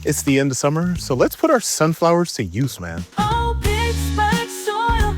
It's the end of summer, so let's put our sunflowers to use, man. Oh, Pittsburgh soil.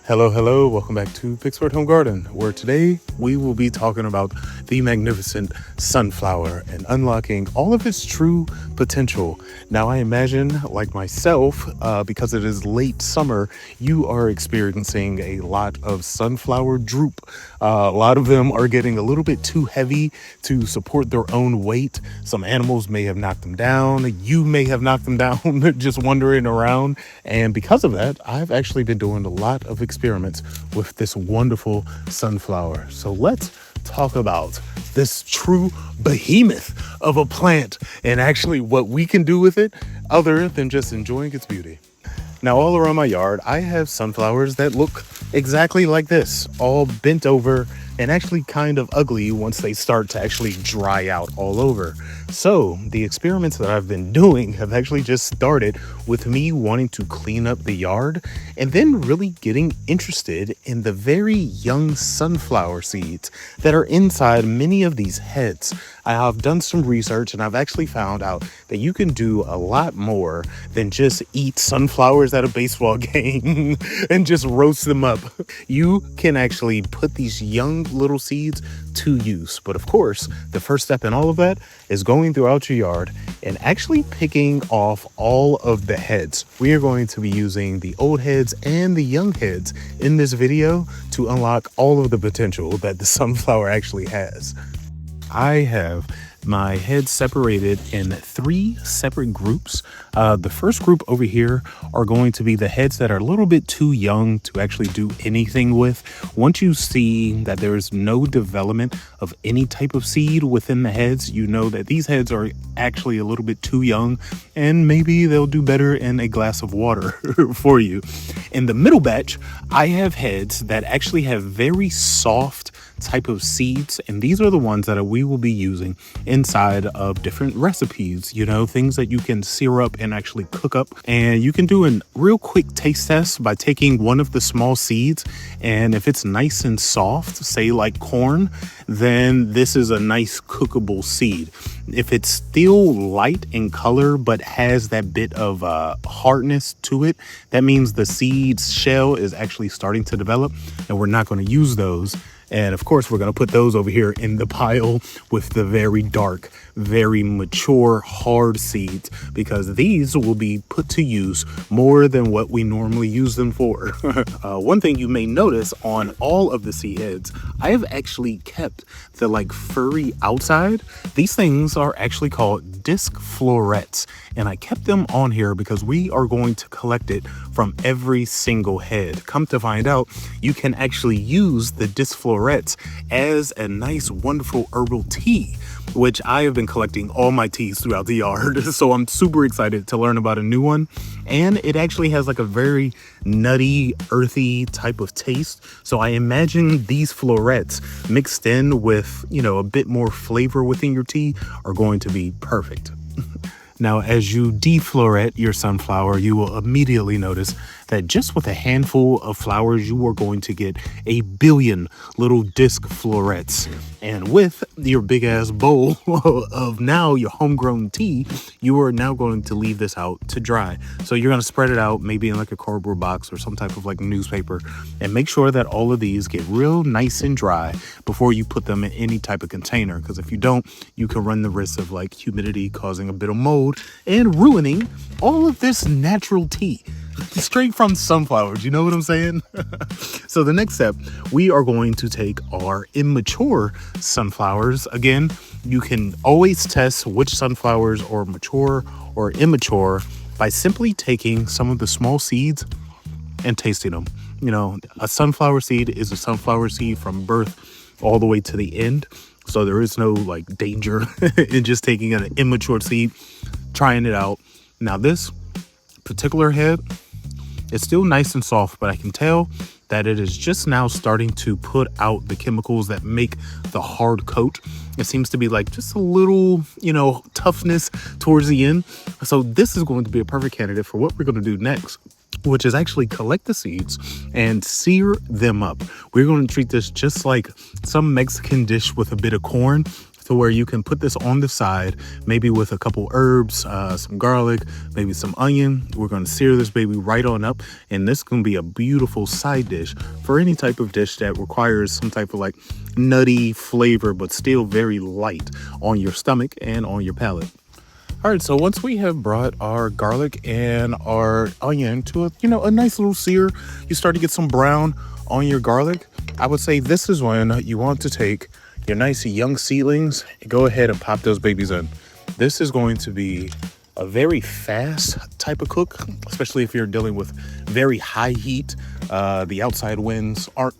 Hello, hello. Welcome back to Pittsburgh Home Garden, where today we will be talking about the magnificent sunflower and unlocking all of its true potential. Now, I imagine, like myself, because it is late summer, you are experiencing a lot of sunflower droop. A lot of them are getting a little bit too heavy to support their own weight. Some animals may have knocked them down. You may have knocked them down just wandering around. And because of that, I've actually been doing a lot of experiments with this wonderful sunflower. So let's talk about this true behemoth of a plant and actually what we can do with it other than just enjoying its beauty. Now, all around my yard, I have sunflowers that look exactly like this, all bent over and actually kind of ugly once they start to actually dry out all over. So the experiments that I've been doing have actually just started with me wanting to clean up the yard and then really getting interested in the very young sunflower seeds that are inside many of these heads. I have done some research and I've actually found out that you can do a lot more than just eat sunflowers at a baseball game and just roast them up. You can actually put these young little seeds to use. But of course, the first step in all of that is going throughout your yard and actually picking off all of the heads. We are going to be using the old heads and the young heads in this video to unlock all of the potential that the sunflower actually has. I have my heads separated in 3 separate groups. The first group over here are going to be the heads that are a little bit too young to actually do anything with. Once you see that there's no development of any type of seed within the heads, you know that these heads are actually a little bit too young and maybe they'll do better in a glass of water for you. In the middle batch, I have heads that actually have very soft type of seeds, and these are the ones that we will be using inside of different recipes, things that you can sear up and actually cook up. And you can do a real quick taste test by taking one of the small seeds, and if it's nice and soft, say like corn, then this is a nice cookable seed. If it's still light in color but has that bit of hardness to it, that means the seed's shell is actually starting to develop, and we're not going to use those. And of course, we're going to put those over here in the pile with the very dark, very mature, hard seeds, because these will be put to use more than what we normally use them for. One thing you may notice on all of the seed heads, I have actually kept the furry outside. These things are actually called disc florets, and I kept them on here because we are going to collect it from every single head. Come to find out, you can actually use the disc florets as a nice, wonderful herbal tea, which I have been collecting all my teas throughout the yard. So I'm super excited to learn about a new one. And it actually has a very nutty, earthy type of taste. So I imagine these florets mixed in with, a bit more flavor within your tea are going to be perfect. Now, as you defloret your sunflower, you will immediately notice that just with a handful of flowers, you are going to get a billion little disc florets. And with your big ass bowl of now your homegrown tea, you are now going to leave this out to dry. So you're going to spread it out maybe in a cardboard box or some type of newspaper, and make sure that all of these get real nice and dry before you put them in any type of container. Because if you don't, you can run the risk of humidity causing a bit of mold and ruining all of this natural tea. Straight from sunflowers, you know what I'm saying? So the next step, we are going to take our immature sunflowers. Again, you can always test which sunflowers are mature or immature by simply taking some of the small seeds and tasting them. A sunflower seed is a sunflower seed from birth all the way to the end. So there is no danger in just taking an immature seed, trying it out. Now this particular head, it's still nice and soft, but I can tell that it is just now starting to put out the chemicals that make the hard coat. It seems to be just a little, toughness towards the end. So this is going to be a perfect candidate for what we're going to do next, which is actually collect the seeds and sear them up. We're going to treat this just like some Mexican dish with a bit of corn. to where you can put this on the side, maybe with a couple herbs, some garlic, maybe some onion. We're going to sear this baby right on up, and this can be a beautiful side dish for any type of dish that requires some type of like nutty flavor, but still very light on your stomach and on your palate. All right, so once we have brought our garlic and our onion to a nice little sear, you start to get some brown on your garlic. I would say this is when you want to take your nice young seedlings and go ahead and pop those babies in. This is going to be a very fast type of cook, especially if you're dealing with very high heat. The outside winds aren't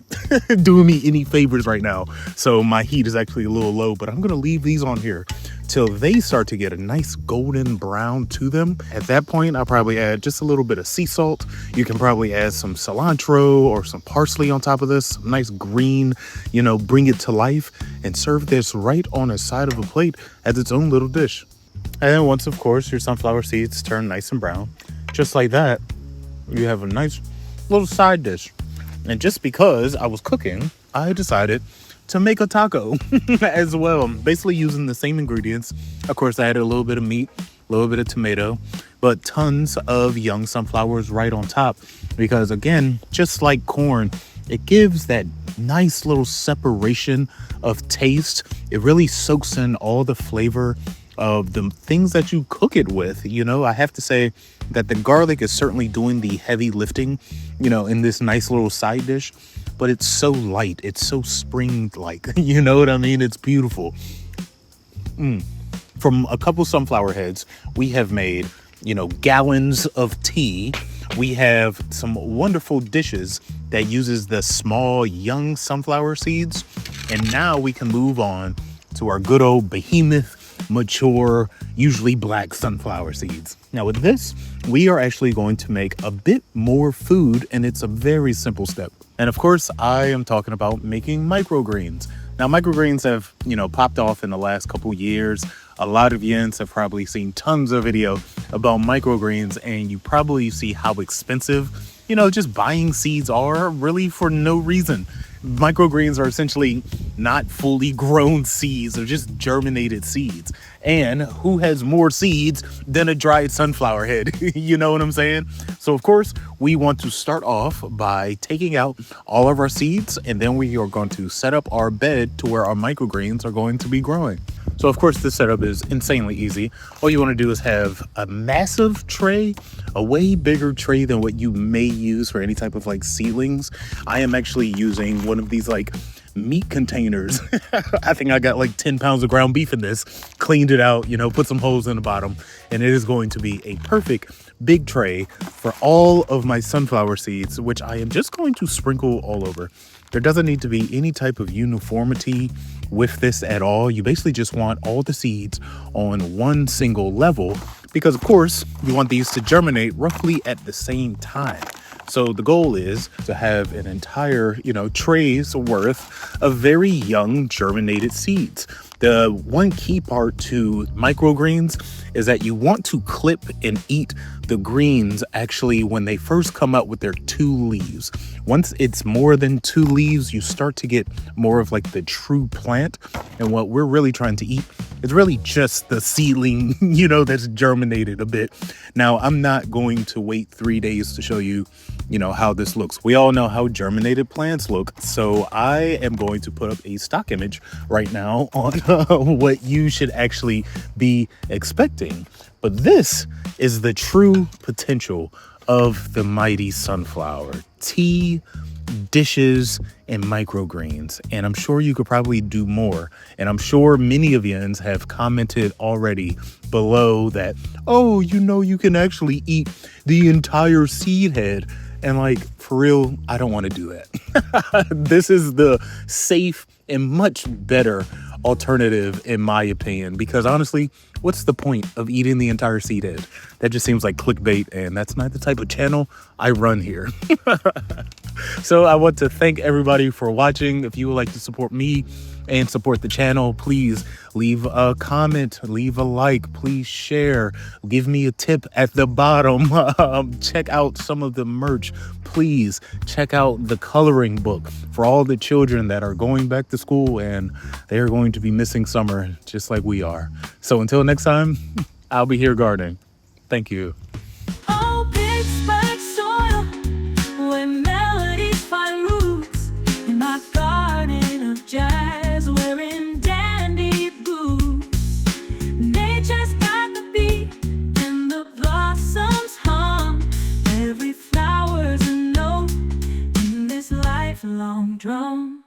doing me any favors right now, so my heat is actually a little low, but I'm gonna leave these on here till they start to get a nice golden brown to them. At that point, I'll probably add just a little bit of sea salt. You can probably add some cilantro or some parsley on top of this, nice green, bring it to life, and serve this right on the side of a plate as its own little dish. And then once, of course, your sunflower seeds turn nice and brown, just like that, you have a nice little side dish. And just because I was cooking, I decided to make a taco as well, basically using the same ingredients. Of course, I added a little bit of meat, a little bit of tomato, but tons of young sunflowers right on top, because again, just like corn, it gives that nice little separation of taste. It really soaks in all the flavor of the things that you cook it with. I have to say that the garlic is certainly doing the heavy lifting, in this nice little side dish, but it's so light. It's so spring-like, you know what I mean? It's beautiful. From a couple sunflower heads, we have made, gallons of tea. We have some wonderful dishes that uses the small young sunflower seeds. And now we can move on to our good old behemoth, mature, usually black sunflower seeds. Now with this, we are actually going to make a bit more food, and it's a very simple step. And of course, I am talking about making microgreens. Now microgreens have, popped off in the last couple years. A lot of yins have probably seen tons of video about microgreens, and you probably see how expensive, just buying seeds are, really for no reason. Microgreens are essentially not fully grown seeds. They're just germinated seeds. And who has more seeds than a dried sunflower head? You know what I'm saying? So of course, we want to start off by taking out all of our seeds, and then we are going to set up our bed to where our microgreens are going to be growing. So of course, this setup is insanely easy. All you want to do is have a massive tray, a way bigger tray than what you may use for any type of like seedlings. I am actually using one of these like meat containers. I think I got like 10 pounds of ground beef in this, cleaned it out, put some holes in the bottom, and it is going to be a perfect big tray for all of my sunflower seeds, which I am just going to sprinkle all over. There doesn't need to be any type of uniformity with this at all. You basically just want all the seeds on one single level, because of course you want these to germinate roughly at the same time. So the goal is to have an entire, tray's worth of very young germinated seeds. The one key part to microgreens is that you want to clip and eat the greens actually when they first come up with their 2 leaves. Once it's more than 2 leaves, you start to get more of like the true plant. And what we're really trying to eat is really just the seedling, that's germinated a bit. Now, I'm not going to wait 3 days to show you, how this looks. We all know how germinated plants look. So I am going to put up a stock image right now on what you should actually be expecting. But this is the true potential of the mighty sunflower. Tea, dishes, and microgreens. And I'm sure you could probably do more. And I'm sure many of yins have commented already below that, oh, you can actually eat the entire seed head. And like, for real, I don't want to do that. This is the safe and much better alternative, in my opinion, because honestly, what's the point of eating the entire seed head? That just seems like clickbait, and that's not the type of channel I run here. So I want to thank everybody for watching. If you would like to support me and support the channel, please leave a comment, leave a like, please share, give me a tip at the bottom. Check out some of the merch. Please check out the coloring book for all the children that are going back to school and they are going to be missing summer just like we are. So until next time, I'll be here gardening. Thank you. Oh, Pittsburgh soil, where melodies find roots. In my garden of jazz, wearing dandy boots. Nature's got the beat, and the blossoms hum. Every flower's a note in this lifelong drum.